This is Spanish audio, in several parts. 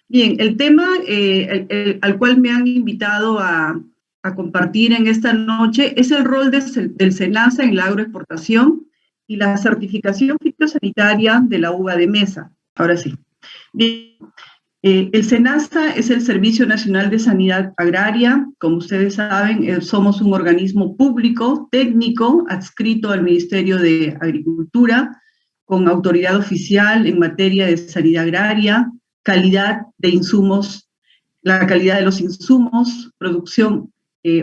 Bien, el tema al cual me han invitado a compartir en esta noche es el rol del SENASA en la agroexportación y la certificación fitosanitaria de la uva de mesa. Ahora sí. Bien, el SENASA es el Servicio Nacional de Sanidad Agraria. Como ustedes saben, somos un organismo público, técnico, adscrito al Ministerio de Agricultura, con autoridad oficial en materia de sanidad agraria, calidad de insumos, la calidad de los insumos, producción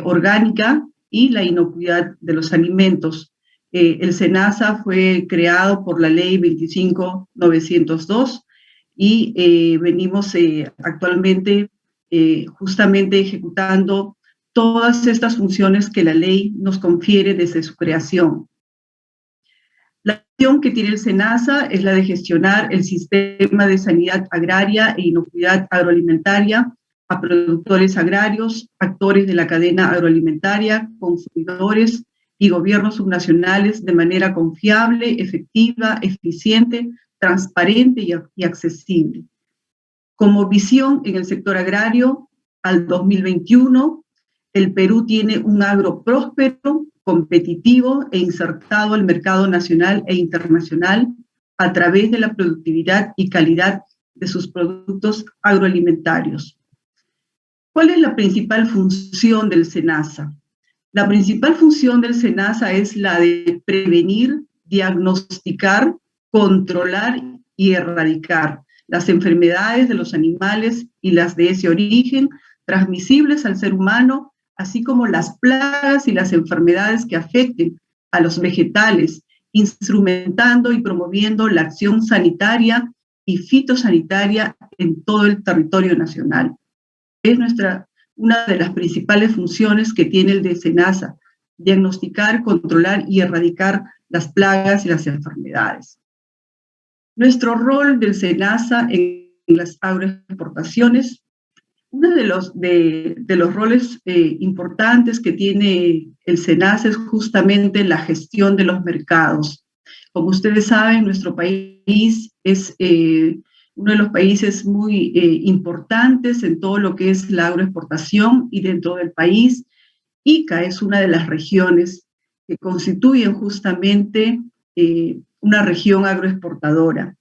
orgánica y la inocuidad de los alimentos. El SENASA fue creado por la Ley 25.902 y venimos actualmente justamente ejecutando todas estas funciones que la ley nos confiere desde su creación. La acción que tiene el SENASA es la de gestionar el sistema de sanidad agraria e inocuidad agroalimentaria a productores agrarios, actores de la cadena agroalimentaria, consumidores y gobiernos subnacionales de manera confiable, efectiva, eficiente, transparente y accesible. Como visión en el sector agrario, al 2021, el Perú tiene un agro próspero, competitivo e insertado al mercado nacional e internacional a través de la productividad y calidad de sus productos agroalimentarios. ¿Cuál es la principal función del SENASA? La principal función del SENASA es la de prevenir, diagnosticar, controlar y erradicar las enfermedades de los animales y las de ese origen transmisibles al ser humano, así como las plagas y las enfermedades que afecten a los vegetales, instrumentando y promoviendo la acción sanitaria y fitosanitaria en todo el territorio nacional. Es una de las principales funciones que tiene el de SENASA: diagnosticar, controlar y erradicar las plagas y las enfermedades. Nuestro rol del SENASA en las agroexportaciones, uno de los roles importantes que tiene el SENASA es justamente la gestión de los mercados. Como ustedes saben, nuestro país es uno de los países muy importantes en todo lo que es la agroexportación, y dentro del país, Ica es una de las regiones que constituyen justamente una región agroexportadora.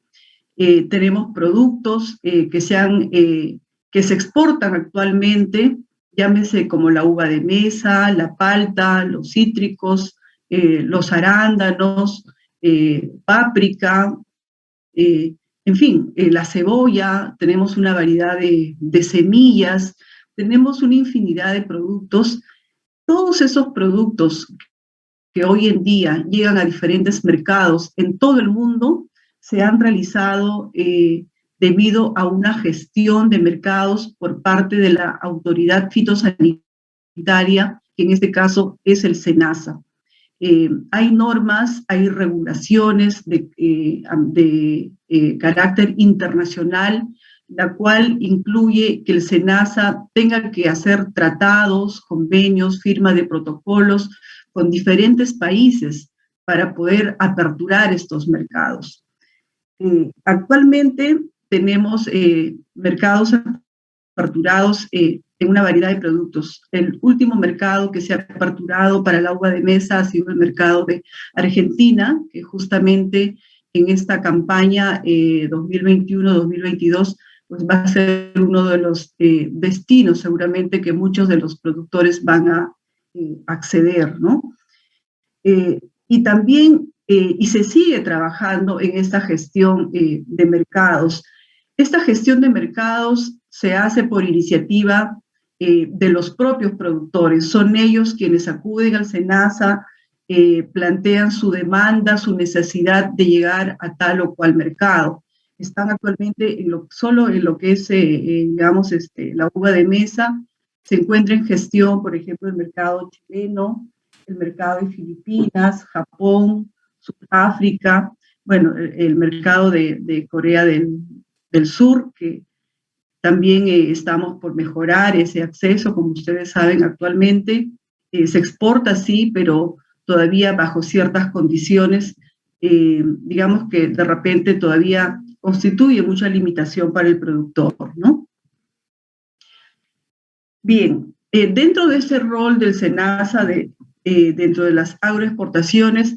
Tenemos productos que se exportan actualmente, llámese como la uva de mesa, la palta, los cítricos, los arándanos, páprica, en fin, la cebolla. Tenemos una variedad de semillas, tenemos una infinidad de productos. Todos esos productos que hoy en día llegan a diferentes mercados en todo el mundo se han realizado debido a una gestión de mercados por parte de la autoridad fitosanitaria, que en este caso es el SENASA. Hay normas, hay regulaciones de carácter internacional, la cual incluye que el SENASA tenga que hacer tratados, convenios, firma de protocolos con diferentes países para poder aperturar estos mercados. Actualmente tenemos mercados aperturados en una variedad de productos. El último mercado que se ha aperturado para el uva de mesa ha sido el mercado de Argentina, que justamente en esta campaña 2021-2022 pues va a ser uno de los destinos seguramente que muchos de los productores van a acceder, ¿no? Y también, y se sigue trabajando en esta gestión de mercados. Esta gestión de mercados se hace por iniciativa de los propios productores. Son ellos quienes acuden al SENASA, plantean su demanda, su necesidad de llegar a tal o cual mercado. Están actualmente solo en lo que es, digamos, la uva de mesa. Se encuentra en gestión, por ejemplo, el mercado chileno, el mercado de Filipinas, Japón, Sudáfrica, bueno, el mercado de Corea del Sur, que también estamos por mejorar ese acceso. Como ustedes saben, actualmente se exporta, sí, pero todavía bajo ciertas condiciones, digamos que de repente todavía constituye mucha limitación para el productor, ¿no? Bien, dentro de ese rol del SENASA, dentro de las agroexportaciones,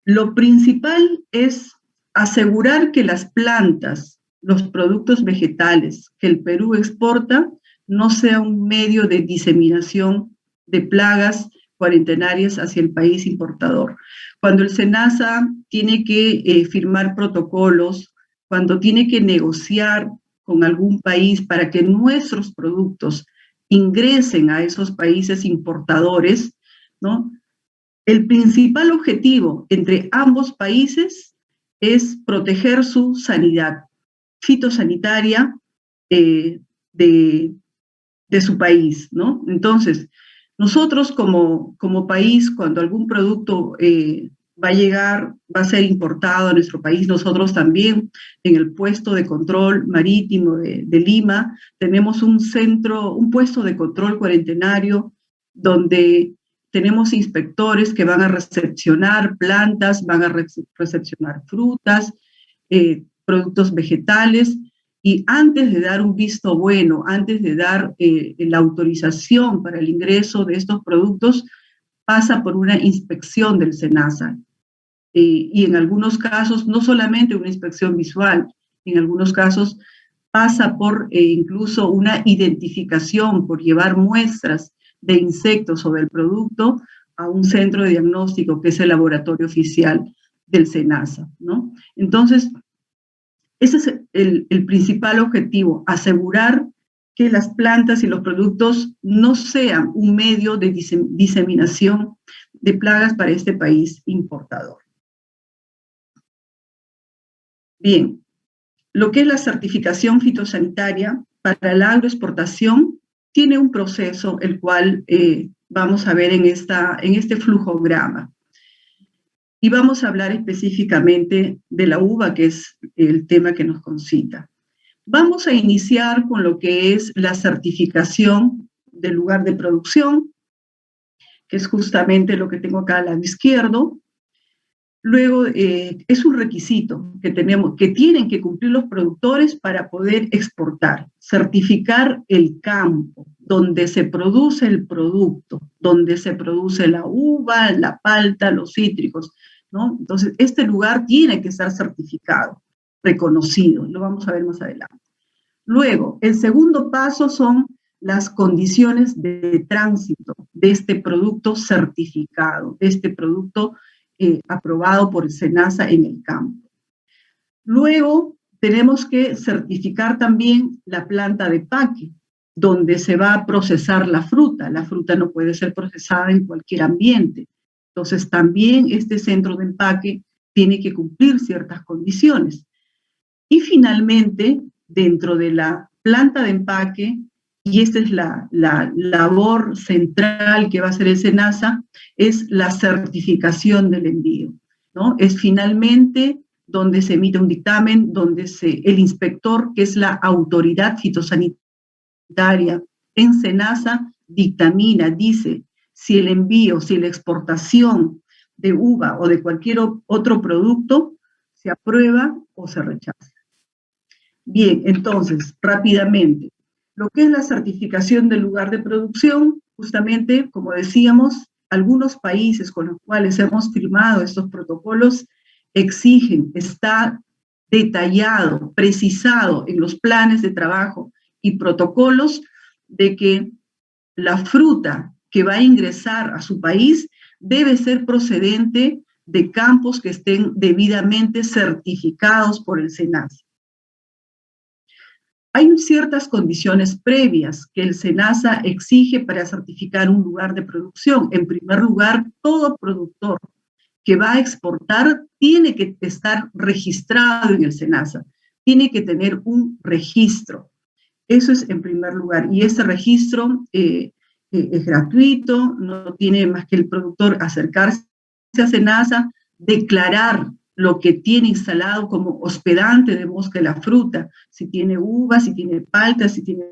lo principal es asegurar que las plantas, los productos vegetales que el Perú exporta, no sea un medio de diseminación de plagas cuarentenarias hacia el país importador. Cuando el SENASA tiene que firmar protocolos, cuando tiene que negociar con algún país para que nuestros productos ingresen a esos países importadores, ¿no? El principal objetivo entre ambos países es proteger su sanidad fitosanitaria de su país, ¿no? Entonces, nosotros como país, cuando algún producto va a llegar, va a ser importado a nuestro país, nosotros también en el puesto de control marítimo de Lima tenemos un puesto de control cuarentenario donde tenemos inspectores que van a recepcionar plantas, van a recepcionar frutas, productos vegetales, y antes de dar un visto bueno, antes de dar la autorización para el ingreso de estos productos, pasa por una inspección del SENASA. Y en algunos casos, no solamente una inspección visual, en algunos casos pasa por incluso una identificación, por llevar muestras de insectos o del producto a un centro de diagnóstico que es el laboratorio oficial del SENASA, ¿no? Entonces, ese es el principal objetivo, asegurar que las plantas y los productos no sean un medio de diseminación de plagas para este país importador. Bien, lo que es la certificación fitosanitaria para la agroexportación tiene un proceso, el cual vamos a ver en este flujograma. Y vamos a hablar específicamente de la uva, que es el tema que nos concita. Vamos a iniciar con lo que es la certificación del lugar de producción, que es justamente lo que tengo acá al lado izquierdo. Luego, es un requisito que tienen que cumplir los productores para poder exportar, certificar el campo donde se produce el producto, donde se produce la uva, la palta, los cítricos, ¿no? Entonces, este lugar tiene que estar certificado, reconocido, lo vamos a ver más adelante. Luego, el segundo paso son las condiciones de tránsito de este producto certificado, de este producto aprobado por el SENASA en el campo. Luego, tenemos que certificar también la planta de empaque, donde se va a procesar la fruta. La fruta no puede ser procesada en cualquier ambiente. Entonces, también este centro de empaque tiene que cumplir ciertas condiciones. Y finalmente, dentro de la planta de empaque, y esta es la labor central que va a hacer el SENASA, es la certificación del envío, ¿no? Es finalmente donde se emite un dictamen, donde el inspector, que es la autoridad fitosanitaria en SENASA, dictamina, dice si el envío, si la exportación de uva o de cualquier otro producto se aprueba o se rechaza. Bien, entonces, rápidamente, lo que es la certificación del lugar de producción, justamente, como decíamos, algunos países con los cuales hemos firmado estos protocolos exigen, está detallado, precisado en los planes de trabajo y protocolos de que la fruta que va a ingresar a su país debe ser procedente de campos que estén debidamente certificados por el SENASA. Hay ciertas condiciones previas que el SENASA exige para certificar un lugar de producción. En primer lugar, todo productor que va a exportar tiene que estar registrado en el SENASA, tiene que tener un registro. Eso es en primer lugar. Y ese registro es gratuito, no tiene más que el productor acercarse a SENASA, declarar lo que tiene instalado como hospedante de mosca de la fruta, si tiene uvas, si tiene paltas, si tiene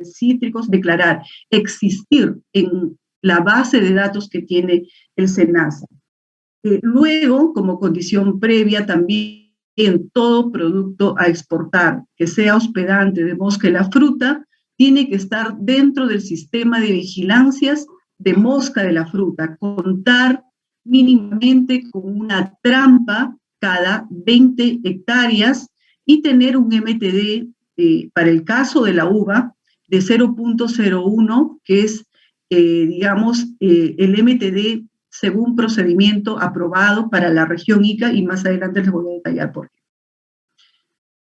cítricos, declarar, existir en la base de datos que tiene el SENASA. Luego, como condición previa, también en todo producto a exportar que sea hospedante de mosca de la fruta, tiene que estar dentro del sistema de vigilancias de mosca de la fruta, contar mínimamente con una trampa cada 20 hectáreas y tener un MTD para el caso de la uva de 0.01, que es, digamos, el MTD según procedimiento aprobado para la región Ica, y más adelante les voy a detallar por qué.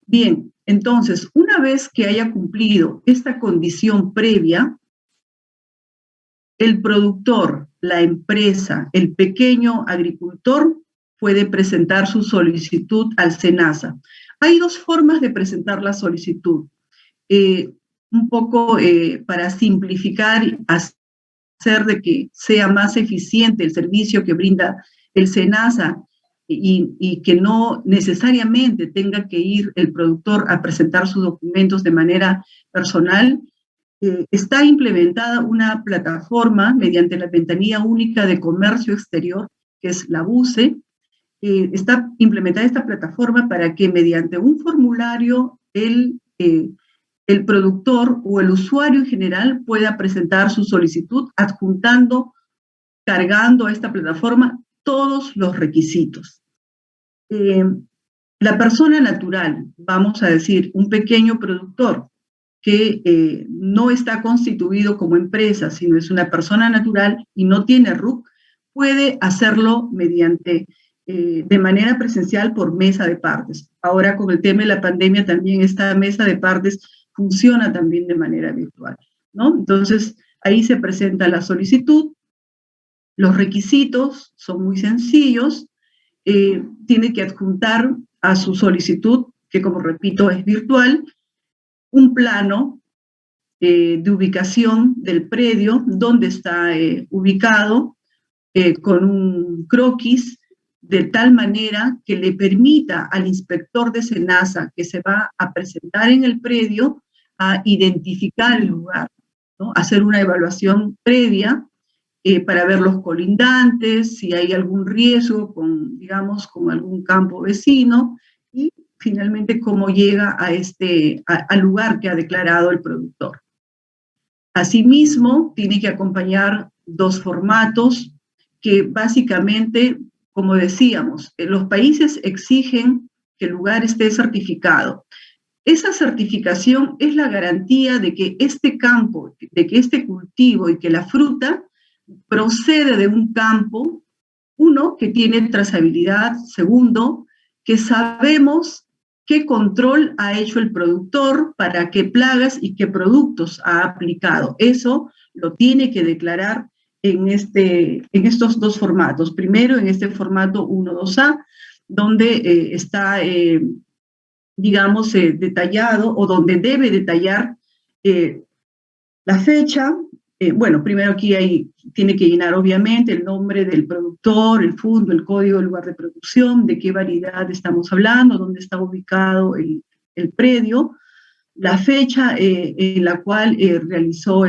Bien, entonces, una vez que haya cumplido esta condición previa, el productor, la empresa, el pequeño agricultor puede presentar su solicitud al SENASA. Hay dos formas de presentar la solicitud. Un poco para simplificar, hacer de que sea más eficiente el servicio que brinda el SENASA y que no necesariamente tenga que ir el productor a presentar sus documentos de manera personal. Está implementada una plataforma mediante la Ventanilla Única de Comercio Exterior, que es la VUCE. Está implementada esta plataforma para que mediante un formulario el productor o el usuario en general pueda presentar su solicitud adjuntando, cargando a esta plataforma todos los requisitos. La persona natural, vamos a decir, un pequeño productor que no está constituido como empresa, sino es una persona natural y no tiene RUC, puede hacerlo mediante, de manera presencial por mesa de partes. Ahora con el tema de la pandemia también esta mesa de partes funciona también de manera virtual, ¿no? Entonces ahí se presenta la solicitud, los requisitos son muy sencillos, tiene que adjuntar a su solicitud, que como repito es virtual, un plano de ubicación del predio, donde está ubicado, con un croquis, de tal manera que le permita al inspector de SENASA que se va a presentar en el predio a identificar el lugar, ¿no? Hacer una evaluación previa para ver los colindantes, si hay algún riesgo con, digamos, con algún campo vecino, y finalmente cómo llega al lugar que ha declarado el productor. Asimismo, tiene que acompañar dos formatos que básicamente, como decíamos, los países exigen que el lugar esté certificado. Esa certificación es la garantía de que este campo, de que este cultivo y que la fruta procede de un campo, uno, que tiene trazabilidad, segundo, que sabemos qué control ha hecho el productor, para qué plagas y qué productos ha aplicado. Eso lo tiene que declarar en estos dos formatos. Primero, en este formato 1.2a, donde está, digamos, detallado, o donde debe detallar la fecha. Bueno, primero aquí tiene que llenar obviamente el nombre del productor, el fondo, el código del lugar de producción, de qué variedad estamos hablando, dónde está ubicado el predio, la fecha en la cual realizó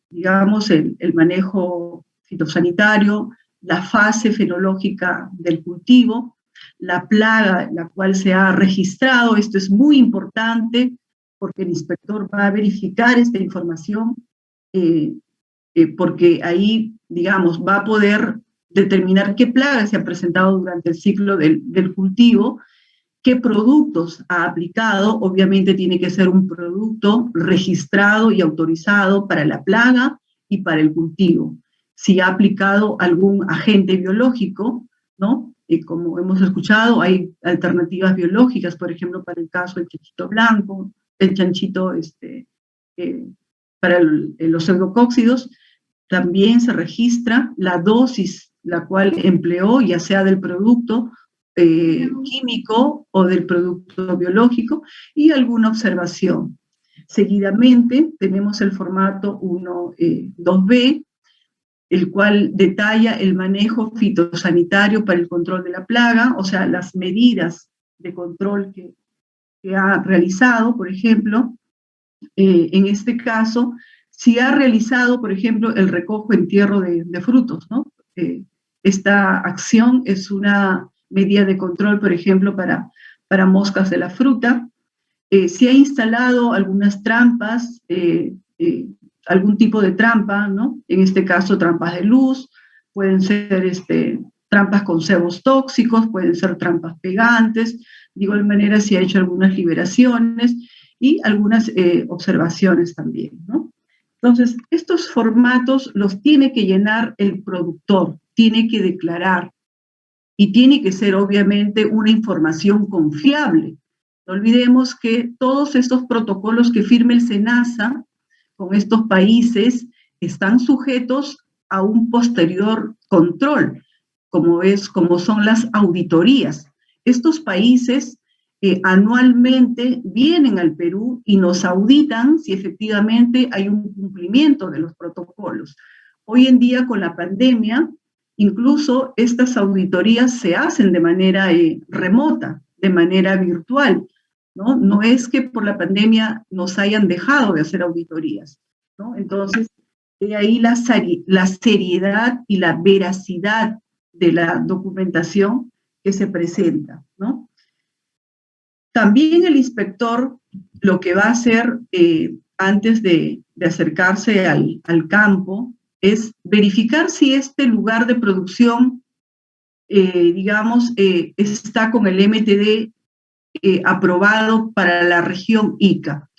digamos, el manejo fitosanitario, la fase fenológica del cultivo, la plaga la cual se ha registrado. Esto es muy importante porque el inspector va a verificar esta información, porque ahí, digamos, va a poder determinar qué plagas se han presentado durante el ciclo del cultivo, qué productos ha aplicado. Obviamente tiene que ser un producto registrado y autorizado para la plaga y para el cultivo. Si ha aplicado algún agente biológico, ¿no? Como hemos escuchado, hay alternativas biológicas, por ejemplo, para el caso del chanchito blanco, el chanchito para los pseudocóxidos. También se registra la dosis la cual empleó, ya sea del producto químico o del producto biológico, y alguna observación. Seguidamente tenemos el formato 1.2b, el cual detalla el manejo fitosanitario para el control de la plaga, o sea, las medidas de control que ha realizado, por ejemplo. En este caso, si ha realizado, por ejemplo, el recojo-entierro de frutos, ¿no? Esta acción es una medida de control, por ejemplo, para moscas de la fruta. Si ha instalado algunas trampas algún tipo de trampa, ¿no? En este caso, trampas de luz, pueden ser trampas con cebos tóxicos, pueden ser trampas pegantes. De igual manera, se ha hecho algunas liberaciones y algunas observaciones también, ¿no? Entonces, estos formatos los tiene que llenar el productor, tiene que declarar y tiene que ser obviamente una información confiable. No olvidemos que todos estos protocolos que firme el SENASA con estos países están sujetos a un posterior control, como son las auditorías. Estos países anualmente vienen al Perú y nos auditan si efectivamente hay un cumplimiento de los protocolos. Hoy en día, con la pandemia, incluso estas auditorías se hacen de manera remota, de manera virtual, ¿no? No es que por la pandemia nos hayan dejado de hacer auditorías, ¿no? Entonces, de ahí la seriedad y la veracidad de la documentación que se presenta, ¿no? También el inspector lo que va a hacer antes de acercarse al campo es verificar si este lugar de producción, está con el MTD aprobado para la región Ica.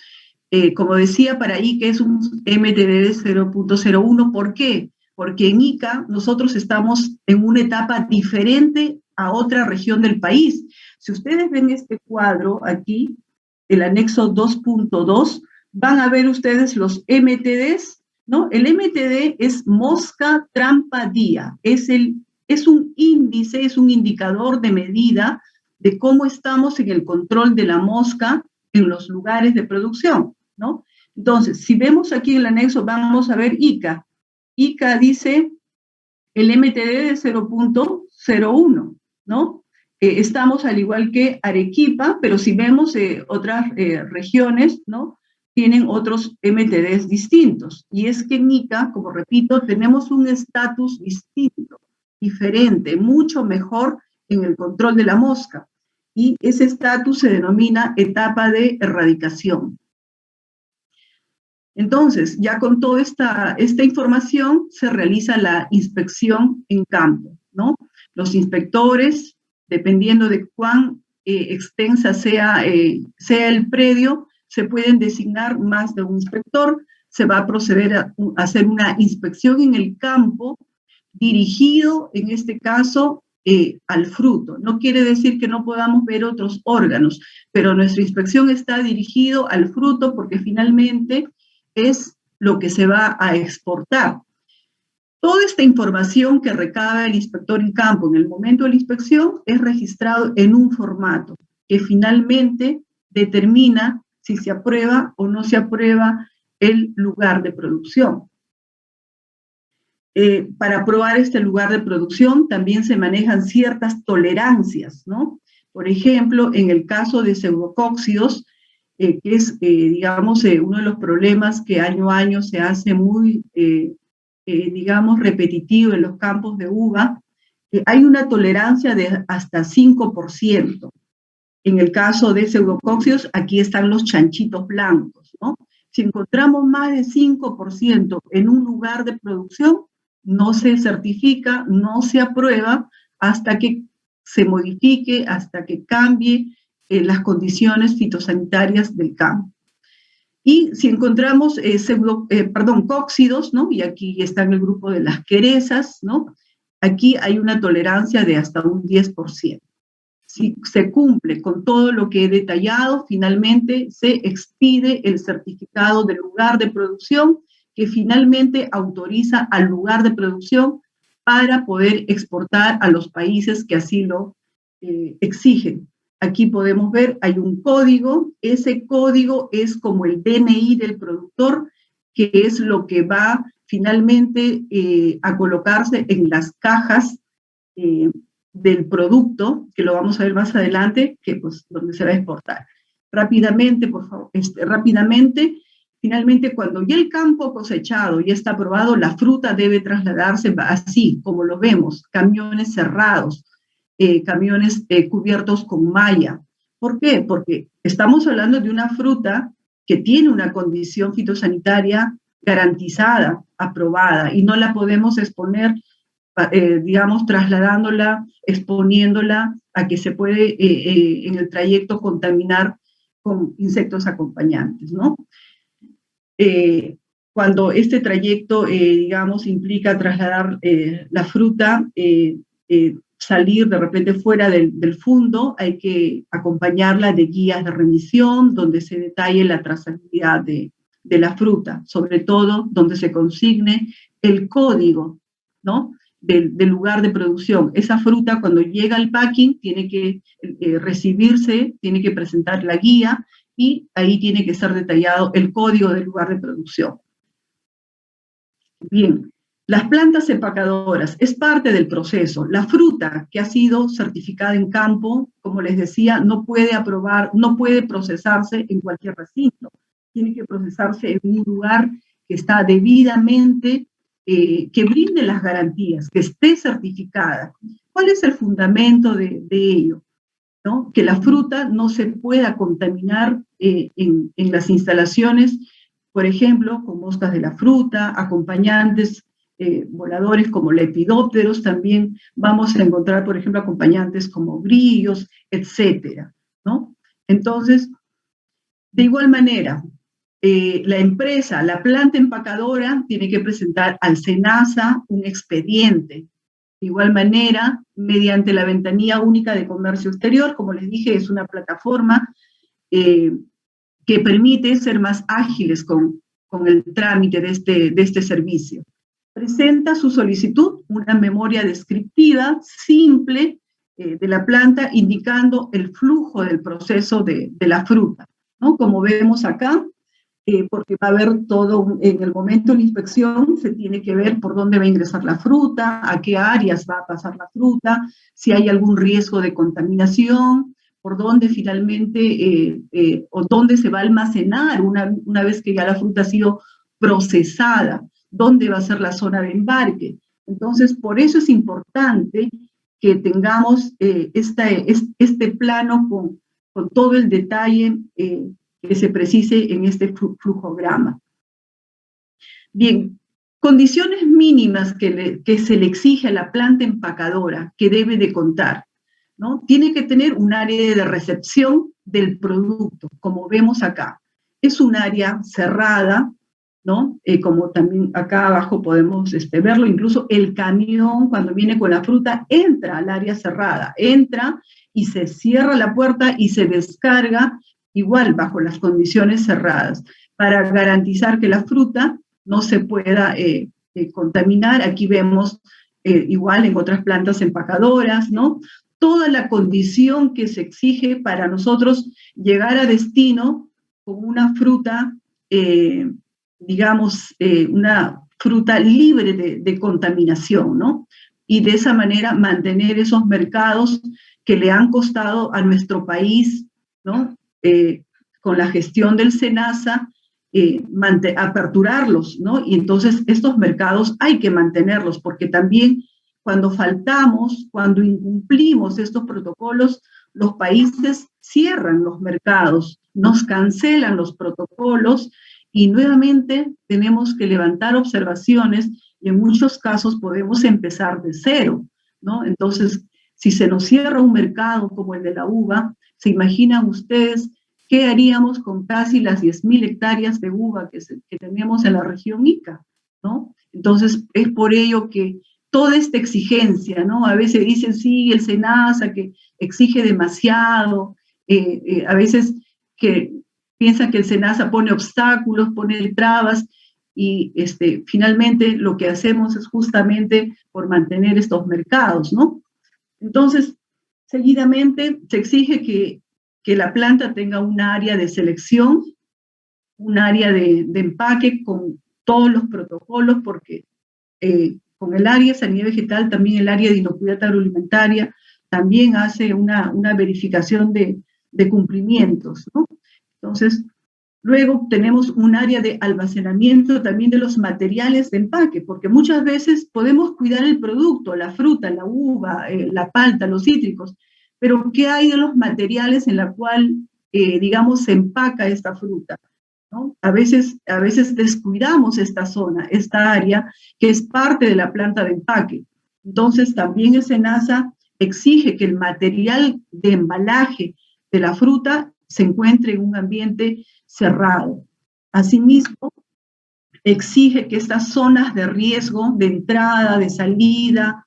Como decía, para Ica es un MTD de 0.01. ¿Por qué? Porque en Ica nosotros estamos en una etapa diferente a otra región del país. Si ustedes ven este cuadro aquí, el anexo 2.2, van a ver ustedes los MTDs, ¿no? El MTD es mosca trampa día, es un índice, es un indicador de medida de cómo estamos en el control de la mosca en los lugares de producción, ¿no? Entonces, si vemos aquí en el anexo, vamos a ver Ica. Ica dice el MTD de 0.01, ¿no? Estamos al igual que Arequipa, pero si vemos otras regiones, ¿no? Tienen otros MTDs distintos. Y es que en Ica, como repito, tenemos un estatus distinto, diferente, mucho mejor en el control de la mosca. Y ese estatus se denomina etapa de erradicación. Entonces, ya con toda esta información se realiza la inspección en campo, ¿no? Los inspectores, dependiendo de cuán extensa sea el predio, se pueden designar más de un inspector, se va a proceder a hacer una inspección en el campo, dirigido, en este caso, al fruto. No quiere decir que no podamos ver otros órganos, pero nuestra inspección está dirigido al fruto porque finalmente es lo que se va a exportar. Toda esta información que recaba el inspector en campo en el momento de la inspección es registrado en un formato que finalmente determina si se aprueba o no se aprueba el lugar de producción. Para aprobar este lugar de producción también se manejan ciertas tolerancias, ¿no? Por ejemplo, en el caso de pseudocóxidos, que es, uno de los problemas que año a año se hace muy, repetitivo en los campos de uva, hay una tolerancia de hasta 5%. En el caso de pseudocóxidos, aquí están los chanchitos blancos, ¿no? Si encontramos más de 5% en un lugar de producción, no se certifica, no se aprueba hasta que se modifique, hasta que cambie las condiciones fitosanitarias del campo. Y si encontramos cóxidos, ¿no? Y aquí está en el grupo de las querezas, ¿no? Aquí hay una tolerancia de hasta un 10%. Si se cumple con todo lo que he detallado, finalmente se expide el certificado del lugar de producción que finalmente autoriza al lugar de producción para poder exportar a los países que así lo exigen. Aquí podemos ver, hay un código, ese código es como el DNI del productor, que es lo que va finalmente a colocarse en las cajas del producto, que lo vamos a ver más adelante, que pues donde se va a exportar. Rápidamente, por favor, finalmente cuando ya el campo cosechado ya está aprobado, la fruta debe trasladarse así, como lo vemos, camiones cerrados, camiones cubiertos con malla. ¿Por qué? Porque estamos hablando de una fruta que tiene una condición fitosanitaria garantizada, aprobada, y no la podemos exponer, digamos, trasladándola, exponiéndola a que se puede en el trayecto contaminar con insectos acompañantes, ¿no? Cuando este trayecto, digamos, implica trasladar la fruta, salir de repente fuera del fundo, hay que acompañarla de guías de remisión, donde se detalle la trazabilidad de la fruta, sobre todo donde se consigne el código, ¿no?, del lugar de producción. Esa fruta, cuando llega al packing, tiene que recibirse, tiene que presentar la guía, y ahí tiene que ser detallado el código del lugar de producción. Bien, las plantas empacadoras es parte del proceso. La fruta que ha sido certificada en campo, como les decía, no puede procesarse en cualquier recinto. Tiene que procesarse en un lugar que está debidamente, que brinde las garantías, que esté certificada. ¿Cuál es el fundamento de ello? ¿No? Que la fruta no se pueda contaminar en las instalaciones, por ejemplo, con moscas de la fruta, acompañantes voladores como lepidópteros, también vamos a encontrar, por ejemplo, acompañantes como grillos, etcétera, ¿no? Entonces, de igual manera, la empresa, la planta empacadora, tiene que presentar al SENASA un expediente. De igual manera, mediante la ventanilla única de comercio exterior, como les dije, es una plataforma que permite ser más ágiles con el trámite de este servicio. Presenta su solicitud, una memoria descriptiva simple de la planta, indicando el flujo del proceso de la fruta, ¿no? Como vemos acá, porque va a haber todo, en el momento de la inspección se tiene que ver por dónde va a ingresar la fruta, a qué áreas va a pasar la fruta, si hay algún riesgo de contaminación, por dónde finalmente, o dónde se va a almacenar una vez que ya la fruta ha sido procesada, dónde va a ser la zona de embarque. Entonces, por eso es importante que tengamos este plano con todo el detalle que se precise en este flujograma. Bien, condiciones mínimas que se le exige a la planta empacadora que debe de contar, ¿no? Tiene que tener un área de recepción del producto, como vemos acá. Es un área cerrada, ¿no? Como también acá abajo podemos verlo, incluso el camión cuando viene con la fruta entra al área cerrada, entra y se cierra la puerta y se descarga igual bajo las condiciones cerradas, para garantizar que la fruta no se pueda contaminar. Aquí vemos igual en otras plantas empacadoras, ¿no? Toda la condición que se exige para nosotros llegar a destino con una fruta, digamos, una fruta libre de contaminación, ¿no? Y de esa manera mantener esos mercados que le han costado a nuestro país, ¿no? Con la gestión del SENASA, aperturarlos, ¿no? Y entonces estos mercados hay que mantenerlos, porque también cuando faltamos, cuando incumplimos estos protocolos, los países cierran los mercados, nos cancelan los protocolos y nuevamente tenemos que levantar observaciones y en muchos casos podemos empezar de cero, ¿no? Entonces, si se nos cierra un mercado como el de la uva, ¿se imaginan ustedes qué haríamos con casi las 10.000 hectáreas de uva que tenemos en la región Ica, ¿no? Entonces, es por ello que toda esta exigencia, ¿no? A veces dicen, sí, el SENASA que exige demasiado, a veces que piensan que el SENASA pone obstáculos, pone trabas, y finalmente lo que hacemos es justamente por mantener estos mercados, ¿no? Entonces, seguidamente se exige que la planta tenga un área de selección, un área de empaque con todos los protocolos, porque con el área de sanidad vegetal, también el área de inocuidad agroalimentaria, también hace una verificación de cumplimientos, ¿no? Entonces, luego tenemos un área de almacenamiento también de los materiales de empaque, porque muchas veces podemos cuidar el producto, la fruta, la uva, la palta, los cítricos, pero ¿qué hay de los materiales en la cual, digamos, se empaca esta fruta? ¿no? A veces descuidamos esta zona, esta área que es parte de la planta de empaque. Entonces, también el SENASA exige que el material de embalaje de la fruta se encuentre en un ambiente cerrado. Asimismo, exige que estas zonas de riesgo, de entrada, de salida,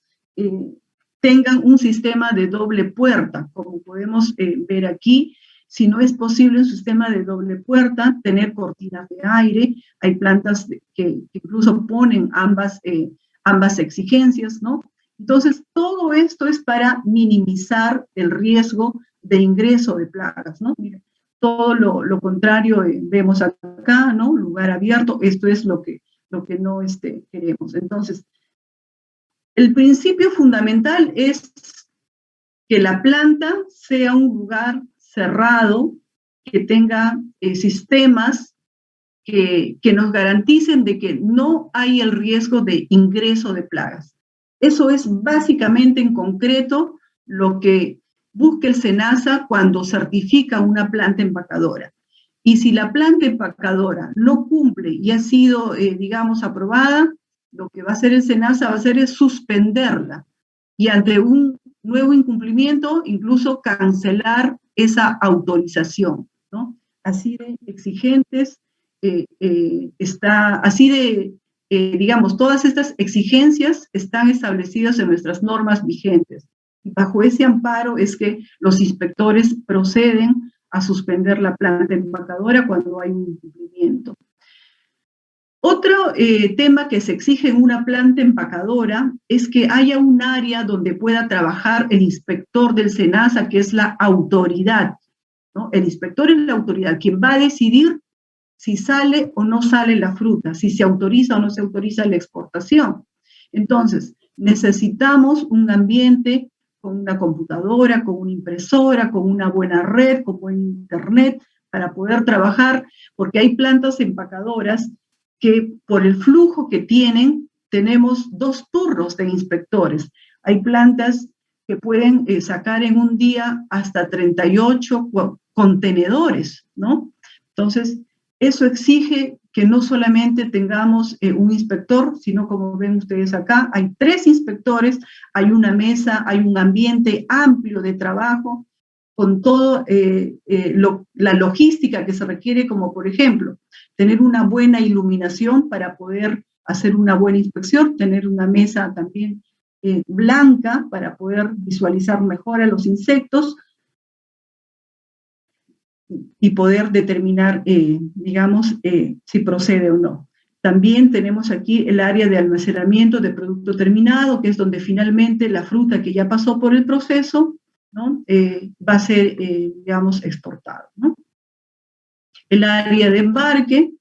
tengan un sistema de doble puerta, como podemos ver aquí. Si no es posible un sistema de doble puerta, tener cortinas de aire. Hay plantas que incluso ponen ambas exigencias, ¿no? Entonces, todo esto es para minimizar el riesgo de ingreso de plagas, ¿no? Miren, todo lo contrario vemos acá, ¿no? Lugar abierto, esto es lo que no queremos. Entonces, el principio fundamental es que la planta sea un lugar cerrado, que tenga sistemas que nos garanticen de que no hay el riesgo de ingreso de plagas. Eso es básicamente en concreto lo que busca el SENASA cuando certifica una planta empacadora. Y si la planta empacadora no cumple y ha sido, digamos, aprobada, lo que va a hacer el SENASA va a hacer es suspenderla y ante un nuevo incumplimiento, incluso cancelar esa autorización, ¿no? Así de exigentes digamos, todas estas exigencias están establecidas en nuestras normas vigentes. Y bajo ese amparo es que los inspectores proceden a suspender la planta empacadora cuando hay un incumplimiento. Otro tema que se exige en una planta empacadora es que haya un área donde pueda trabajar el inspector del SENASA, que es la autoridad, ¿no? El inspector es la autoridad, quien va a decidir si sale o no sale la fruta, si se autoriza o no se autoriza la exportación. Entonces, necesitamos un ambiente con una computadora, con una impresora, con una buena red, con buen internet, para poder trabajar, porque hay plantas empacadoras que por el flujo que tienen, tenemos 2 turnos de inspectores. Hay plantas que pueden sacar en un día hasta 38 contenedores, ¿no? Entonces, eso exige que no solamente tengamos un inspector, sino como ven ustedes acá, hay 3 inspectores, hay una mesa, hay un ambiente amplio de trabajo, con toda la logística que se requiere, como por ejemplo, tener una buena iluminación para poder hacer una buena inspección, tener una mesa también blanca para poder visualizar mejor a los insectos, y poder determinar, digamos, si procede o no. También tenemos aquí el área de almacenamiento de producto terminado, que es donde finalmente la fruta que ya pasó por el proceso, ¿no? Va a ser, digamos, exportada, ¿no? El área de embarque,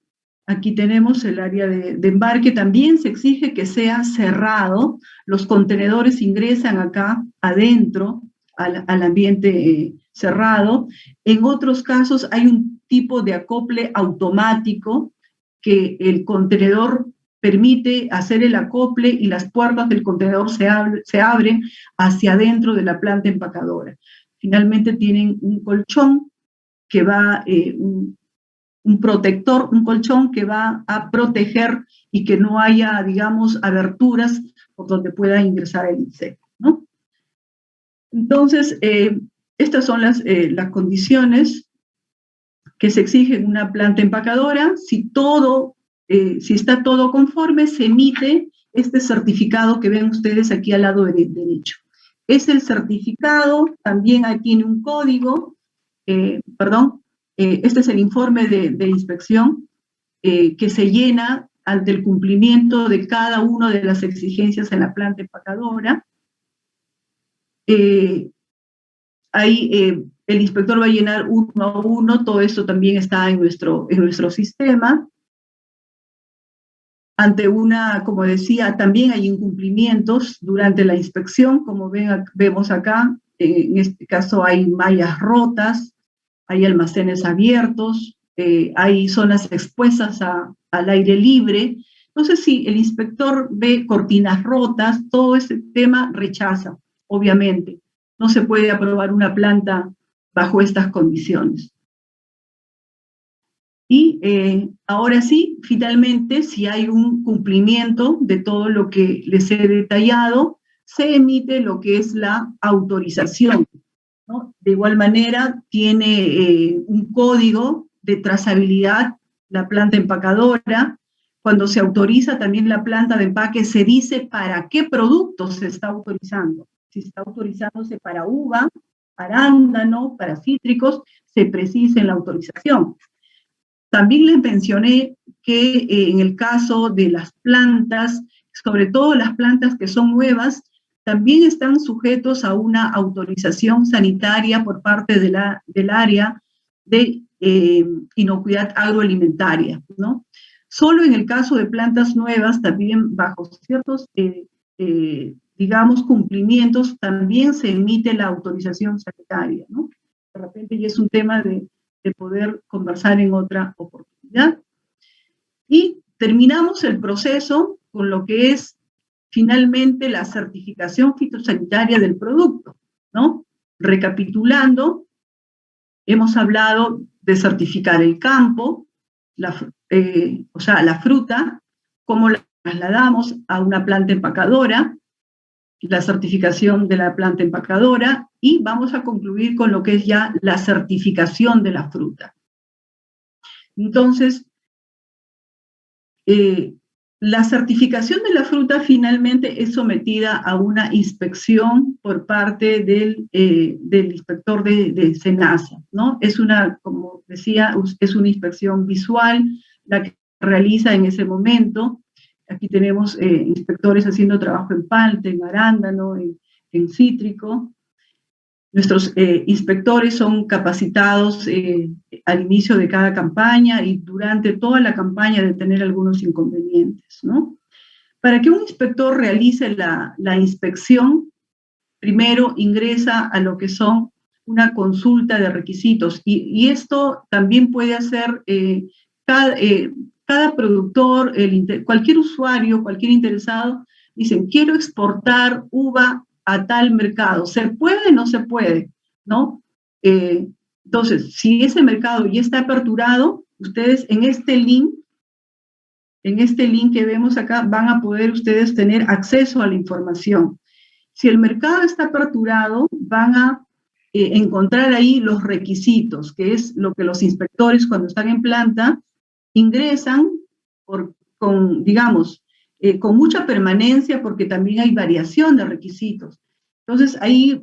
aquí tenemos el área de embarque, también se exige que sea cerrado, los contenedores ingresan acá adentro al ambiente cerrado. En otros casos hay un tipo de acople automático que el contenedor permite hacer el acople y las puertas del contenedor se abren hacia adentro de la planta empacadora. Finalmente tienen un colchón que va, un protector, un colchón que va a proteger y que no haya, digamos, aberturas por donde pueda ingresar el insecto, ¿no? Entonces, estas son las condiciones que se exigen en una planta empacadora. Si está todo conforme, se emite este certificado que ven ustedes aquí al lado derecho. Es el certificado, también ahí tiene un código, este es el informe de inspección que se llena ante el cumplimiento de cada una de las exigencias en la planta empacadora. Ahí el inspector va a llenar uno a uno, todo esto también está en nuestro sistema. Ante como decía, también hay incumplimientos durante la inspección, como vemos acá, en este caso hay mallas rotas, hay almacenes abiertos, hay zonas expuestas al aire libre. Entonces, si el inspector ve cortinas rotas, todo ese tema rechaza, obviamente. No se puede aprobar una planta bajo estas condiciones. Y ahora sí, finalmente, si hay un cumplimiento de todo lo que les he detallado, se emite lo que es la autorización, ¿no? De igual manera, tiene un código de trazabilidad la planta empacadora. Cuando se autoriza también la planta de empaque, se dice para qué producto se está autorizando. Si está autorizándose para uva, arándano, para cítricos, se precisa en la autorización. También les mencioné que en el caso de las plantas, sobre todo las plantas que son nuevas, también están sujetos a una autorización sanitaria por parte del área de inocuidad agroalimentaria, ¿no? Solo en el caso de plantas nuevas, también bajo ciertos, digamos, cumplimientos, también se emite la autorización sanitaria, ¿no? De repente ya es un tema de poder conversar en otra oportunidad. Y terminamos el proceso con lo que es finalmente la certificación fitosanitaria del producto, ¿no? Recapitulando, hemos hablado de certificar el campo, o sea, la fruta, cómo la trasladamos a una planta empacadora, la certificación de la planta empacadora, y vamos a concluir con lo que es ya la certificación de la fruta. Entonces, la certificación de la fruta finalmente es sometida a una inspección por parte del inspector de SENASA, ¿no? Es una, como decía, es una inspección visual la que realiza en ese momento. Aquí tenemos inspectores haciendo trabajo en palta, en arándano, en cítrico. Nuestros inspectores son capacitados al inicio de cada campaña y durante toda la campaña de tener algunos inconvenientes, ¿no? Para que un inspector realice la inspección, primero ingresa a lo que son una consulta de requisitos y esto también puede hacer cada productor, cualquier usuario, cualquier interesado, dicen, quiero exportar uva a tal mercado. ¿Se puede o no se puede? ¿No? Entonces, si ese mercado ya está aperturado, ustedes en este link que vemos acá, van a poder ustedes tener acceso a la información. Si el mercado está aperturado, van a encontrar ahí los requisitos, que es lo que los inspectores cuando están en planta ingresan digamos, con mucha permanencia porque también hay variación de requisitos. Entonces ahí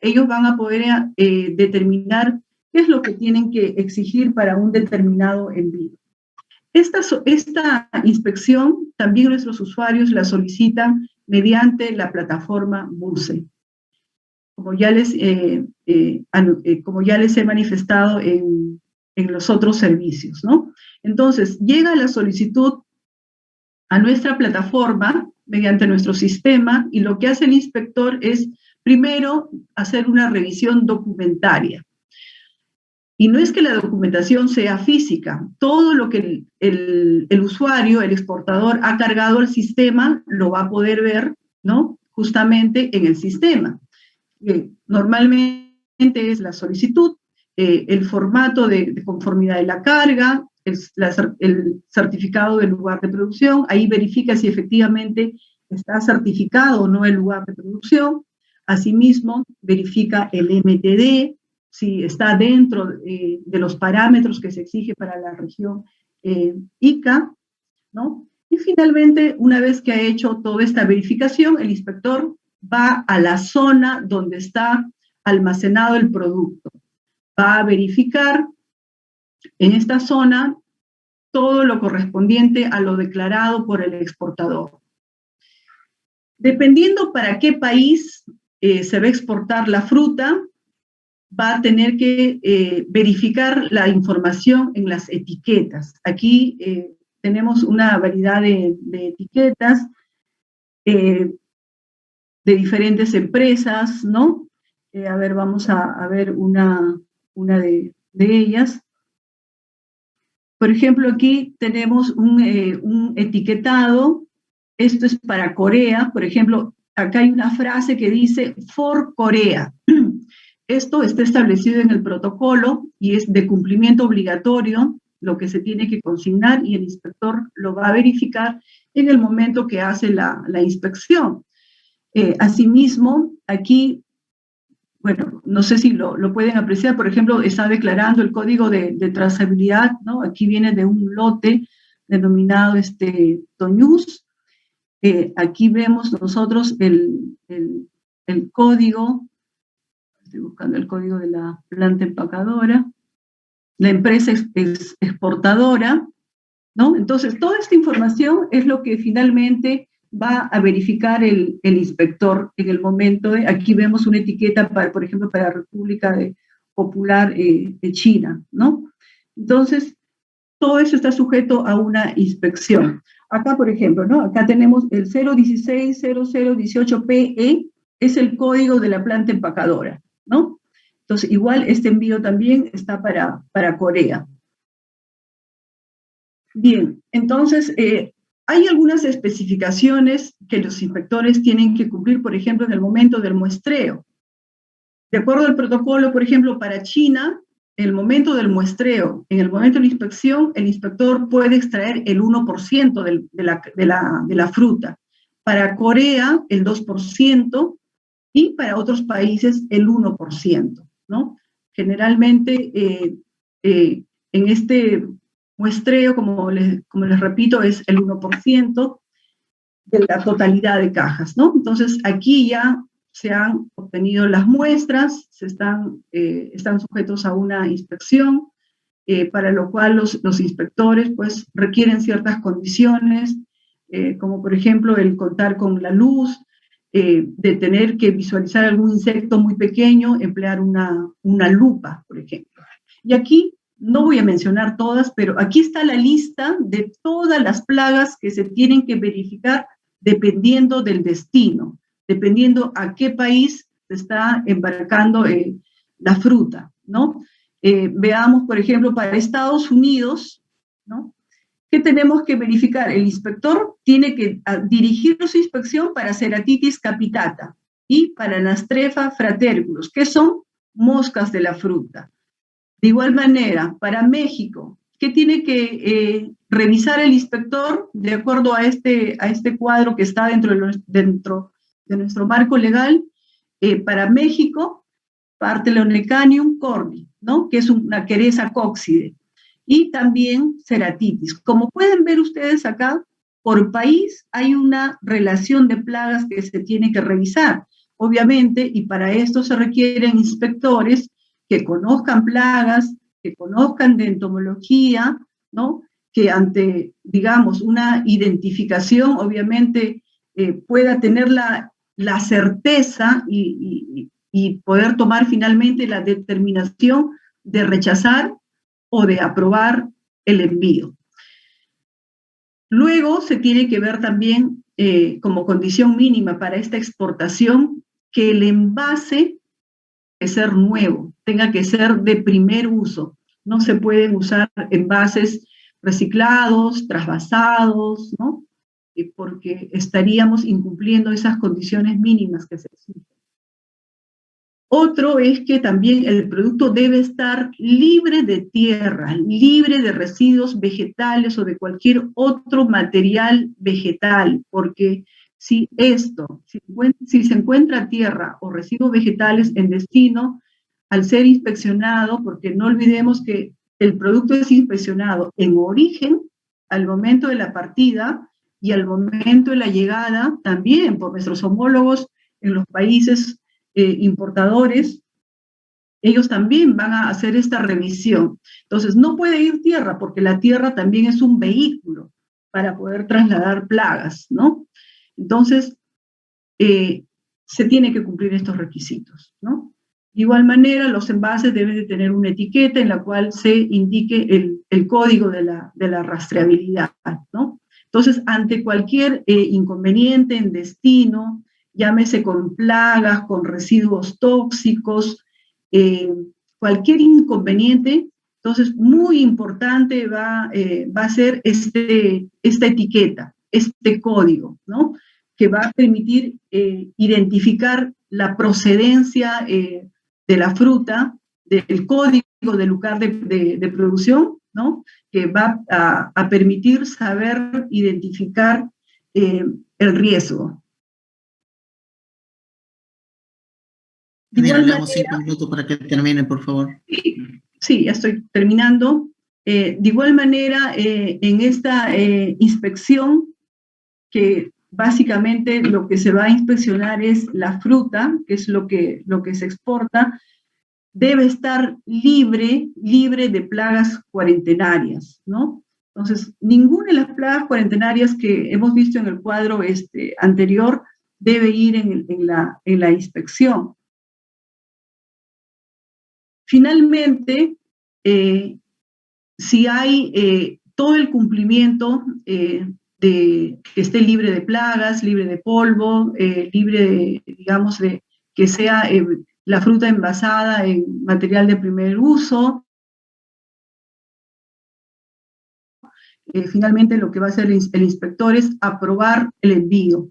ellos van a poder determinar qué es lo que tienen que exigir para un determinado envío. Esta inspección también nuestros usuarios la solicitan mediante la plataforma BUCE, como ya les he manifestado en los otros servicios, ¿no? Entonces, llega la solicitud a nuestra plataforma mediante nuestro sistema y lo que hace el inspector es, primero, hacer una revisión documentaria. Y no es que la documentación sea física, todo lo que el usuario, el exportador, ha cargado al sistema, lo va a poder ver, ¿no? Justamente en el sistema. Normalmente es la solicitud, el formato de conformidad de la carga, el certificado del lugar de producción, ahí verifica si efectivamente está certificado o no el lugar de producción, asimismo verifica el MTD, si está dentro de los parámetros que se exige para la región ICA, ¿no? Y finalmente, una vez que ha hecho toda esta verificación, el inspector va a la zona donde está almacenado el producto. Va a verificar en esta zona todo lo correspondiente a lo declarado por el exportador. Dependiendo para qué país se va a exportar la fruta, va a tener que verificar la información en las etiquetas. Aquí tenemos una variedad de etiquetas de diferentes empresas, ¿no? A ver, vamos a ver una de ellas. Por ejemplo, aquí tenemos un etiquetado, esto es para Corea, por ejemplo, acá hay una frase que dice for Corea. Esto está establecido en el protocolo y es de cumplimiento obligatorio lo que se tiene que consignar y el inspector lo va a verificar en el momento que hace la inspección. Asimismo, aquí, bueno, no sé si lo pueden apreciar, por ejemplo, está declarando el código de trazabilidad, ¿no? Aquí viene de un lote denominado Toñús. Aquí vemos nosotros el código, estoy buscando el código de la planta empacadora, la empresa es exportadora, ¿no? Entonces, toda esta información es lo que finalmente va a verificar el inspector en el momento aquí vemos una etiqueta, por ejemplo, para la República Popular de China, ¿no? Entonces, todo eso está sujeto a una inspección. Acá, por ejemplo, ¿no? Acá tenemos el 0160018PE, es el código de la planta empacadora, ¿no? Entonces, igual este envío también está para Corea. Bien, entonces, hay algunas especificaciones que los inspectores tienen que cumplir, por ejemplo, en el momento del muestreo. De acuerdo al protocolo, por ejemplo, para China, el momento del muestreo, en el momento de la inspección, el inspector puede extraer el 1% de la fruta. Para Corea, el 2%, y para otros países, el 1%, ¿no? Generalmente, en este muestreo, como les repito, es el 1% de la totalidad de cajas, ¿no? Entonces, aquí ya se han obtenido las muestras, están sujetos a una inspección, para lo cual los inspectores pues requieren ciertas condiciones, como por ejemplo el contar con la luz, de tener que visualizar algún insecto muy pequeño, emplear una lupa, por ejemplo. Y aquí no voy a mencionar todas, pero aquí está la lista de todas las plagas que se tienen que verificar dependiendo del destino, dependiendo a qué país se está embarcando la fruta, ¿no? Veamos, por ejemplo, para Estados Unidos, ¿no? ¿Qué tenemos que verificar? El inspector tiene que dirigir su inspección para Ceratitis capitata y para Nastrefa fraterculus, que son moscas de la fruta. De igual manera, para México, ¿qué tiene que revisar el inspector de acuerdo a este cuadro que está dentro de nuestro marco legal? Para México, Parthenonecanium cordi, ¿no? Que es una queresa cóccide. Y también ceratitis. Como pueden ver ustedes acá, por país hay una relación de plagas que se tiene que revisar, obviamente, y para esto se requieren inspectores que conozcan plagas, que conozcan de entomología, ¿no? Que ante, digamos, una identificación, obviamente, pueda tener la certeza y poder tomar finalmente la determinación de rechazar o de aprobar el envío. Luego se tiene que ver también como condición mínima para esta exportación que el envase tiene que ser nuevo, tenga que ser de primer uso. No se pueden usar envases reciclados, trasvasados, ¿no? Porque estaríamos incumpliendo esas condiciones mínimas que se exigen. Otro es que también el producto debe estar libre de tierra, libre de residuos vegetales o de cualquier otro material vegetal, porque si se encuentra tierra o residuos vegetales en destino, al ser inspeccionado, porque no olvidemos que el producto es inspeccionado en origen, al momento de la partida y al momento de la llegada, también por nuestros homólogos en los países importadores, ellos también van a hacer esta revisión. Entonces, no puede ir tierra, porque la tierra también es un vehículo para poder trasladar plagas, ¿no? Entonces, se tiene que cumplir estos requisitos, ¿no? De igual manera, los envases deben de tener una etiqueta en la cual se indique el código de la rastreabilidad, ¿no? Entonces, ante cualquier inconveniente en destino, llámese con plagas, con residuos tóxicos, cualquier inconveniente, entonces muy importante va a ser esta etiqueta, este código, ¿no? Que va a permitir identificar la procedencia de la fruta, del código del lugar de producción ¿no? Que va a permitir saber identificar el riesgo. De igual Le damos manera, 5 minutos para que termine, por favor. sí, ya estoy terminando. De igual manera, en esta inspección, que básicamente lo que se va a inspeccionar es la fruta, que es lo que se exporta, debe estar libre de plagas cuarentenarias, ¿no? Entonces, ninguna de las plagas cuarentenarias que hemos visto en el cuadro anterior debe ir en la inspección. Finalmente, si hay todo el cumplimiento de que esté libre de plagas, libre de polvo, libre de, digamos, de que sea la fruta envasada en material de primer uso. Finalmente lo que va a hacer el inspector es aprobar el envío.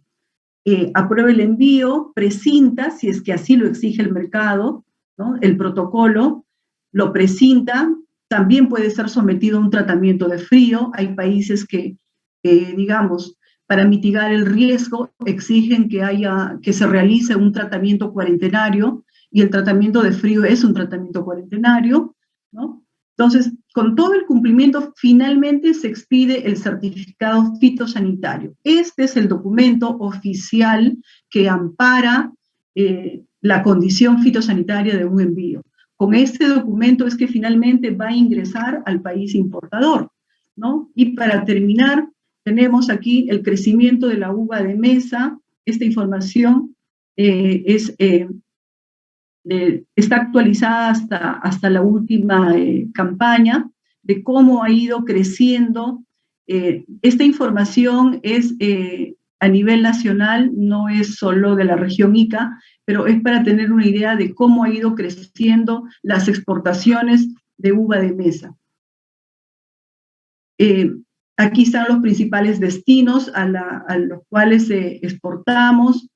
Aprueba el envío, precinta, si es que así lo exige el mercado, ¿no? El protocolo, lo precinta, también puede ser sometido a un tratamiento de frío. Hay países que, digamos, para mitigar el riesgo, exigen que se realice un tratamiento cuarentenario, y el tratamiento de frío es un tratamiento cuarentenario, ¿no? Entonces, con todo el cumplimiento, finalmente se expide el certificado fitosanitario. Este es el documento oficial que ampara la condición fitosanitaria de un envío. Con este documento es que finalmente va a ingresar al país importador, ¿no? Y para terminar, tenemos aquí el crecimiento de la uva de mesa. Esta información está actualizada hasta la última campaña de cómo ha ido creciendo. Esta información es a nivel nacional, no es solo de la región Ica, pero es para tener una idea de cómo ha ido creciendo las exportaciones de uva de mesa. Aquí están los principales destinos a los cuales exportamos.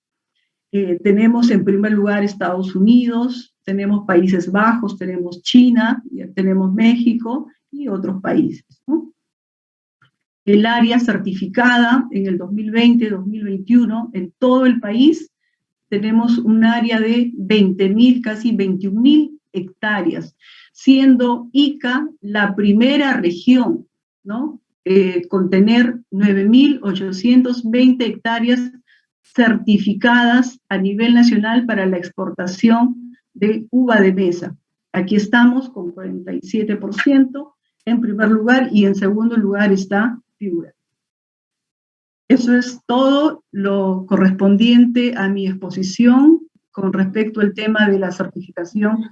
Tenemos en primer lugar Estados Unidos, tenemos Países Bajos, tenemos China, tenemos México y otros países, ¿no? El área certificada en el 2020-2021 en todo el país tenemos un área de 20.000, casi 21.000 hectáreas, siendo Ica la primera región, ¿no? Con tener 9.820 hectáreas certificadas a nivel nacional para la exportación de uva de mesa. Aquí estamos con 47% en primer lugar, y en segundo lugar está Piura. Eso es todo lo correspondiente a mi exposición con respecto al tema de la certificación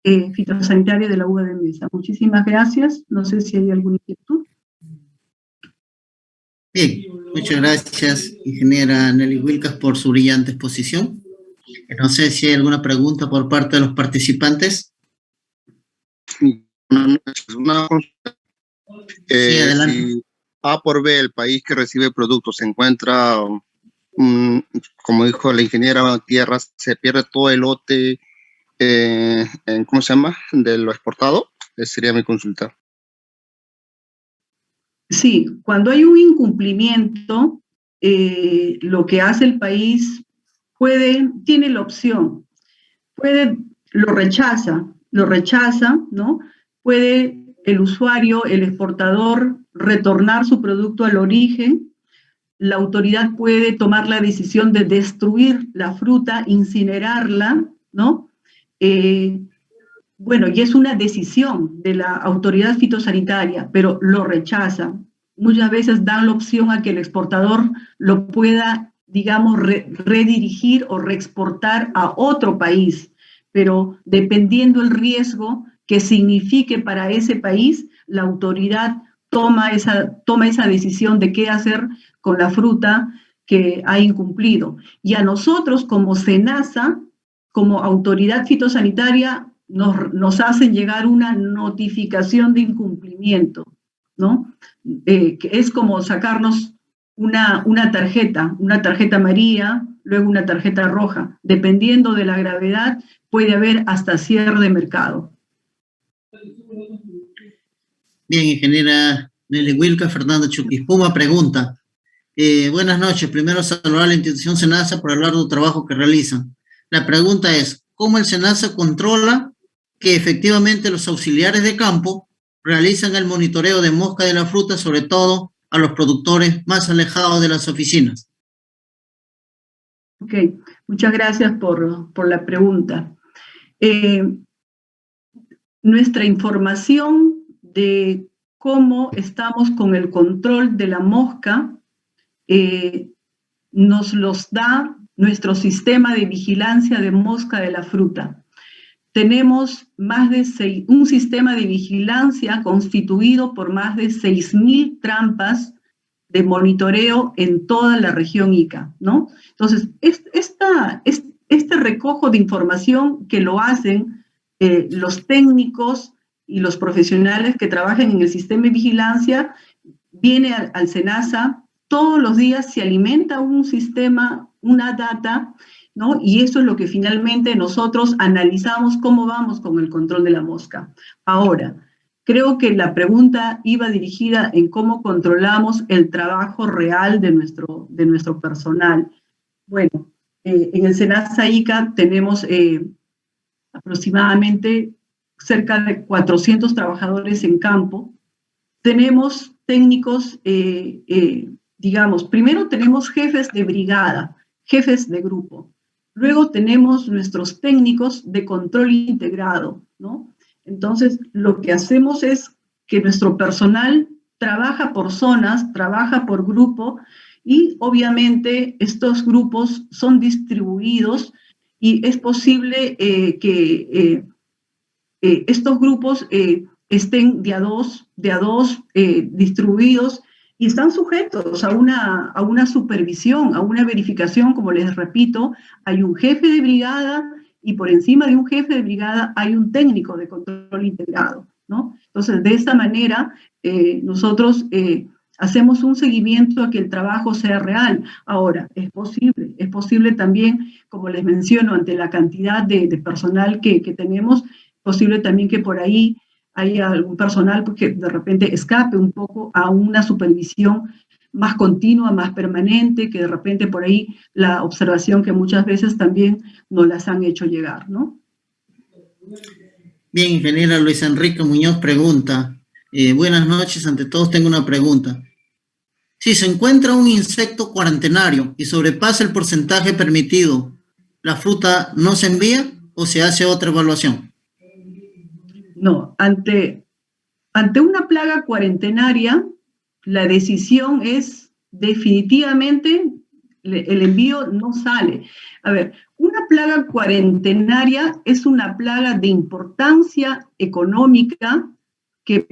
fitosanitaria de la uva de mesa. Muchísimas gracias. No sé si hay alguna inquietud. Bien, muchas gracias, ingeniera Nelly Wilcas, por su brillante exposición. No sé si hay alguna pregunta por parte de los participantes. Sí, adelante. Si A por B, el país que recibe el producto, se encuentra, como dijo la ingeniera, tierra, se pierde todo el lote, ¿cómo se llama?, de lo exportado. Esa sería mi consulta. Sí, cuando hay un incumplimiento, lo que hace el país tiene la opción, lo rechaza, ¿no? Puede el usuario, el exportador, retornar su producto al origen. La autoridad puede tomar la decisión de destruir la fruta, incinerarla, ¿no? Bueno, y es una decisión de la autoridad fitosanitaria, pero lo rechaza. Muchas veces dan la opción a que el exportador lo pueda, digamos, redirigir o reexportar a otro país, pero dependiendo el riesgo que signifique para ese país, la autoridad toma esa decisión de qué hacer con la fruta que ha incumplido. Y a nosotros, como SENASA, como autoridad fitosanitaria, nos hacen llegar una notificación de incumplimiento, ¿no? Que es como sacarnos una tarjeta amarilla, luego una tarjeta roja. Dependiendo de la gravedad, puede haber hasta cierre de mercado. Bien, ingeniera Nelly Wilcas, Fernando Chuquispuma pregunta. Buenas noches. Primero saludar a la institución SENASA por el arduo trabajo que realizan. La pregunta es, ¿cómo el SENASA controla que efectivamente los auxiliares de campo realizan el monitoreo de mosca de la fruta, sobre todo a los productores más alejados de las oficinas? Ok, muchas gracias por la pregunta. Nuestra información de cómo estamos con el control de la mosca nos los da nuestro sistema de vigilancia de mosca de la fruta. Tenemos un sistema de vigilancia constituido por más de 6.000 trampas de monitoreo en toda la región Ica, ¿no? Entonces, este recojo de información que lo hacen los técnicos y los profesionales que trabajan en el sistema de vigilancia, viene al SENASA, todos los días se alimenta un sistema, una data, ¿no? Y eso es lo que finalmente nosotros analizamos cómo vamos con el control de la mosca. Ahora, creo que la pregunta iba dirigida en cómo controlamos el trabajo real de nuestro personal. Bueno, en el SENASA Ica tenemos aproximadamente cerca de 400 trabajadores en campo. Tenemos técnicos, digamos, primero tenemos jefes de brigada, jefes de grupo. Luego tenemos nuestros técnicos de control integrado, ¿no? Entonces, lo que hacemos es que nuestro personal trabaja por zonas, trabaja por grupo, y obviamente estos grupos son distribuidos y es posible que estos grupos estén de a dos distribuidos y están sujetos a una supervisión, a una verificación. Como les repito, hay un jefe de brigada y por encima de un jefe de brigada hay un técnico de control integrado, ¿no? Entonces, de esta manera, nosotros hacemos un seguimiento a que el trabajo sea real. Ahora, es posible también, como les menciono, ante la cantidad de personal que tenemos, posible también que por ahí haya algún personal que de repente escape un poco a una supervisión más continua, más permanente, que de repente por ahí la observación que muchas veces también nos las han hecho llegar, ¿no? Bien, ingeniera Luis Enrique Muñoz pregunta. Buenas noches, ante todos tengo una pregunta. Si se encuentra un insecto cuarentenario y sobrepasa el porcentaje permitido, ¿la fruta no se envía o se hace otra evaluación? No, ante una plaga cuarentenaria, la decisión es definitivamente el envío no sale. A ver, una plaga cuarentenaria es una plaga de importancia económica que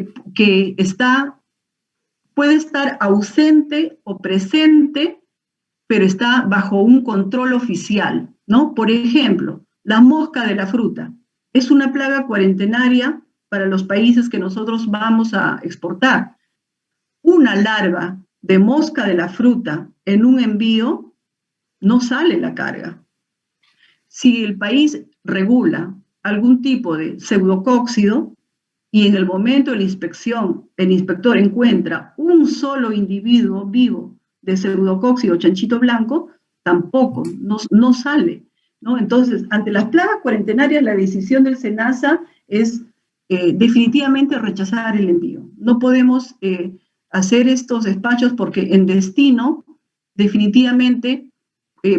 puede estar ausente o presente, pero está bajo un control oficial, ¿no? Por ejemplo, la mosca de la fruta es una plaga cuarentenaria para los países que nosotros vamos a exportar. Una larva de mosca de la fruta en un envío no sale la carga. Si el país regula algún tipo de pseudocóxido y en el momento de la inspección el inspector encuentra un solo individuo vivo de pseudocóxido chanchito blanco, tampoco, no sale, ¿no? Entonces, ante las plagas cuarentenarias, la decisión del SENASA es definitivamente rechazar el envío. No podemos hacer estos despachos porque en destino definitivamente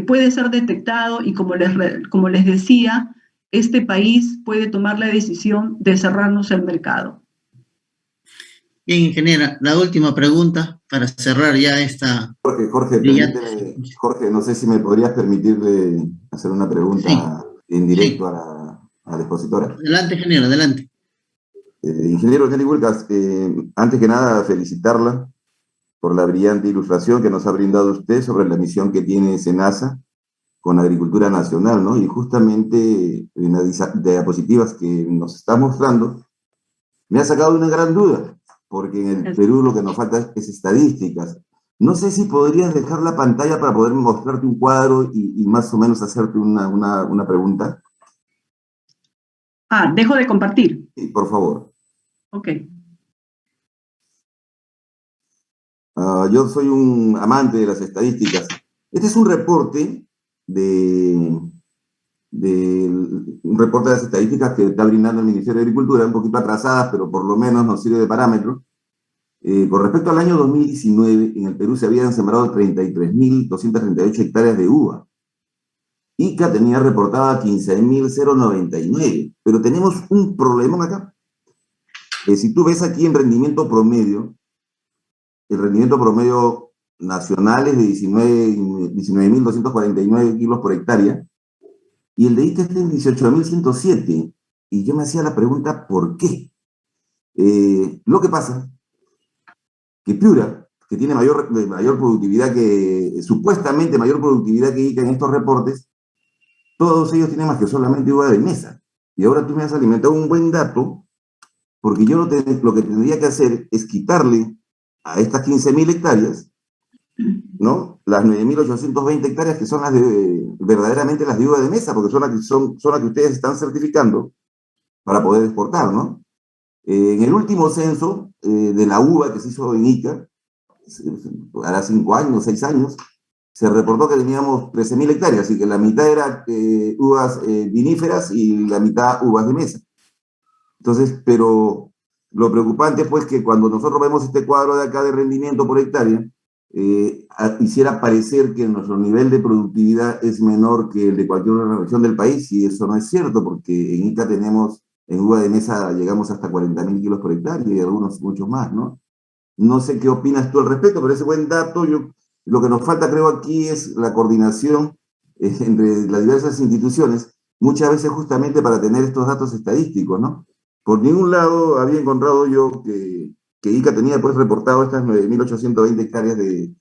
puede ser detectado y como les decía, este país puede tomar la decisión de cerrarnos el mercado. Bien, ingeniera, la última pregunta para cerrar ya esta... Jorge, permíteme, Jorge, no sé si me podrías permitirle hacer una pregunta en directo a la expositora. Adelante, ingeniero, adelante. Ingeniero Nelly Wilcas, antes que nada felicitarla por la brillante ilustración que nos ha brindado usted sobre la misión que tiene SENASA con Agricultura Nacional, ¿no? Y justamente en las diapositivas que nos está mostrando, me ha sacado una gran duda, porque en el Perú lo que nos falta es estadísticas. No sé si podrías dejar la pantalla para poder mostrarte un cuadro y más o menos hacerte una pregunta. Dejo de compartir. Sí, por favor. Ok. Yo soy un amante de las estadísticas. Este es un reporte un reporte de las estadísticas que está brindando el Ministerio de Agricultura, un poquito atrasadas, pero por lo menos nos sirve de parámetro. Con respecto al año 2019, en el Perú se habían sembrado 33.238 hectáreas de uva. ICA tenía reportada 15.099, pero tenemos un problemón acá. Si tú ves aquí en rendimiento promedio, el rendimiento promedio nacional es de 19.249 kilos por hectárea, y el de ICA está en 18.107, y yo me hacía la pregunta, ¿por qué? Lo que pasa que Piura, que tiene mayor productividad supuestamente mayor productividad que ICA en estos reportes, todos ellos tienen más que solamente uva de mesa. Y ahora tú me has alimentado un buen dato, porque yo lo que tendría que hacer es quitarle a estas 15.000 hectáreas, ¿no? Las 9.820 hectáreas que son verdaderamente las de uva de mesa, porque son las que ustedes están certificando para poder exportar, ¿no? En el último censo de la uva que se hizo en ICA, hará 5 años, 6 años, se reportó que teníamos 13.000 hectáreas, y que la mitad eran uvas viníferas y la mitad uvas de mesa. Entonces, pero lo preocupante pues que cuando nosotros vemos este cuadro de acá de rendimiento por hectárea, hiciera parecer que nuestro nivel de productividad es menor que el de cualquier otra región del país, y eso no es cierto, porque en ICA tenemos, en uva de mesa llegamos hasta 40.000 kilos por hectárea y algunos muchos más, ¿no? No sé qué opinas tú al respecto, pero ese buen dato, lo que nos falta creo aquí es la coordinación entre las diversas instituciones, muchas veces justamente para tener estos datos estadísticos, ¿no? Por ningún lado había encontrado yo que ICA tenía pues reportado estas 9.820 hectáreas de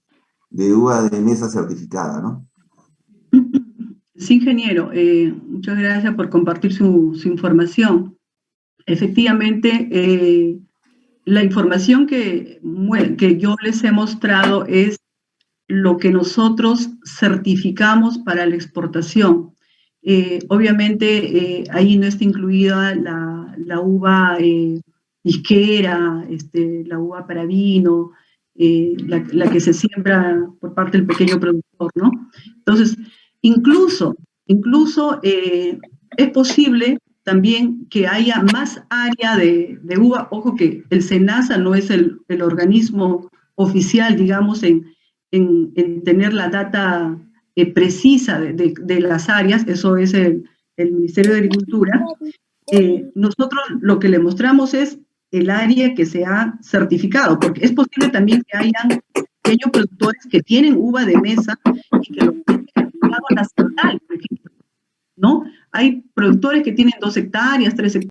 uva de mesa certificada, ¿no? Sí, ingeniero, muchas gracias por compartir su información. Efectivamente, la información que yo les he mostrado es lo que nosotros certificamos para la exportación. Obviamente, ahí no está incluida la uva isquera, la uva para vino, la que se siembra por parte del pequeño productor, ¿no? Entonces, incluso es posible también que haya más área de uva. Ojo que el SENASA no es el organismo oficial, digamos, en tener la data precisa de las áreas. Eso es el Ministerio de Agricultura. Nosotros lo que le mostramos es el área que se ha certificado, porque es posible también que hayan pequeños productores que tienen uva de mesa y que lo tienen certificado nacional, por ejemplo, ¿no? Hay productores que tienen 2 hectáreas, 3 hectáreas,